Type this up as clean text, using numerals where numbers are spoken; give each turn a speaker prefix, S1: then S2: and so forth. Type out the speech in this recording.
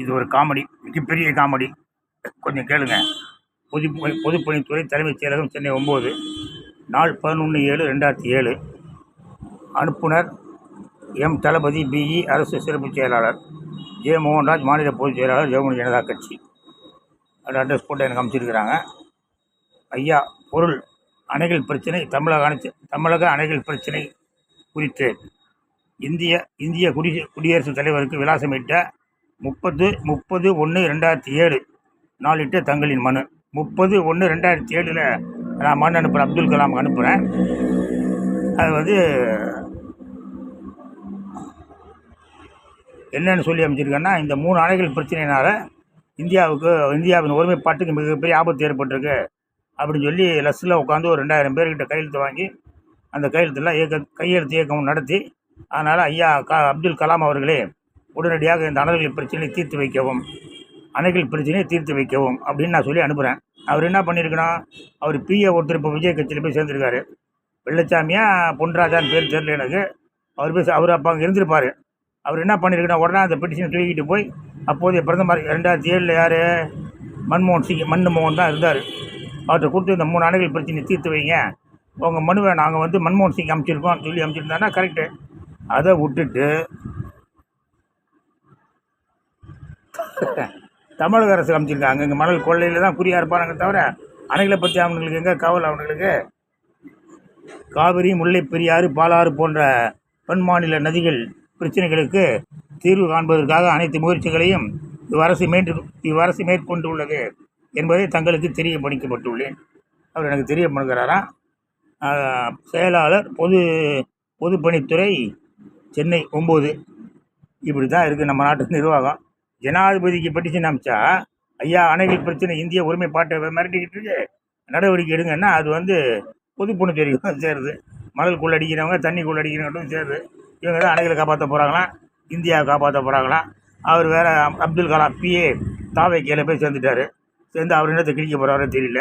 S1: இது ஒரு காமெடி, மிகப்பெரிய காமெடி. கொஞ்சம் கேளுங்க. பொதுப்பணித்துறை தலைமைச் செயலகம், சென்னை 9, நாள் 11/7/2007. அனுப்புனர் எம். தளபதி, பிஇ, அரசு சிறப்பு செயலாளர், ஜே. மோகன்ராஜ், மாநில பொதுச் செயலாளர், ஜெர்மனி ஜனதா கட்சி. அது அட்ரஸ் போட்டு எனக்கு அமைச்சிருக்கிறாங்க. ஐயா, பொருள் அணைகள் பிரச்சனை, தமிழக அணைகள் பிரச்சனை குறித்து இந்திய குடியரசுத் தலைவருக்கு விலாசமிட்ட 30/1/2007 நாளிட்ட தங்களின் மனு. 30/1/2007 நான் மனு அனுப்புகிறேன், அப்துல் கலாம் அனுப்புகிறேன். அது என்னன்னு சொல்லி அமைச்சிருக்கேன்னா, இந்த 3 அணைகள் பிரச்சனையினால் இந்தியாவின் ஒருமைப்பாட்டுக்கு மிகப்பெரிய ஆபத்து ஏற்பட்டிருக்கு அப்படின்னு சொல்லி லஸ்ஸில் உட்காந்து ஒரு 2000 பேர்கிட்ட கையெழுத்து வாங்கி அந்த கையெழுத்தெல்லாம் கையெழுத்து இயக்கம் நடத்தி, அதனால் ஐயா அப்துல் கலாம் அவர்களே உடனடியாக இந்த அணைகள் பிரச்சனையை தீர்த்து வைக்கவும் அப்படின்னு நான் சொல்லி அனுப்புகிறேன். அவர் என்ன பண்ணியிருக்கணும், அவர் பிஏ ஒருத்தர் இப்போ விஜய் கட்சியில் போய் சேர்ந்துருக்காரு. வெள்ளச்சாமியா பொன்ராஜான்னு பேர் தெரியல எனக்கு. அவர் அப்போ அங்கே இருந்திருப்பார். அவர் என்ன பண்ணியிருக்கணும், உடனே அந்த பெட்டிஷனை தூக்கிட்டு போய் அப்போதைய பிரதமர் 2007 யார், மன்மோகன் தான் இருந்தார். அவர்கிட்ட கொடுத்து இந்த 3 அணைகள் பிரச்சனையை தீர்த்து வைங்க, உங்கள் மனுவை நாங்கள் மன்மோகன் சிங் அமைச்சிருக்கோம் சொல்லி அமைச்சிருந்தாங்கன்னா கரெக்டு. அதை விட்டுட்டு தமிழக அரசு அமைச்சிருக்காங்க. இங்கே மணல் கொள்ளையில் தான் குறியாக இருப்பாங்க தவிர அணைகளை பற்றி அவங்களுக்கு எங்கே கவலை. அவங்களுக்கு காவிரி, முல்லை பெரியாறு, பாலாறு போன்ற பெண் மாநில நதிகள் பிரச்சனைகளுக்கு தீர்வு காண்பதற்காக அனைத்து முயற்சிகளையும் இவ்வரசு மேற்கொண்டுள்ளது என்பதை தங்களுக்கு தெரியப்படுத்தப்பட்டுள்ளேன். அவர் எனக்கு தெரியப்படுகிறாராம். செயலாளர் பொதுப்பணித்துறை, சென்னை 9. இப்படி தான் இருக்குது நம்ம நாட்டு நிர்வாகம். ஜனாதிபதிக்கு பெட்டிஷன் அமைச்சா, ஐயா அணைகள் பிரச்சனை இந்திய ஒருமைப்பாட்டை மிரட்டிக்கிட்டு இருக்கு, நடவடிக்கை எடுங்கன்னா அது பொதுப்பணித்துறைக்கு தான் சேருது. மணல் கொள்ளடிக்கிறவங்க, தண்ணி கொள்ளடிக்கிறவங்களும் சேருது. இவங்க தான் அணைகளை காப்பாற்ற போகிறாங்களாம், இந்தியாவை காப்பாற்ற போகிறாங்களாம். அவர் வேறு அப்துல் கலாம் பிஏ தாவை கீழே போய் சேர்ந்துட்டார். சேர்ந்து அவர் என்னத்தை கிழிக்க போகிறாரோ தெரியல.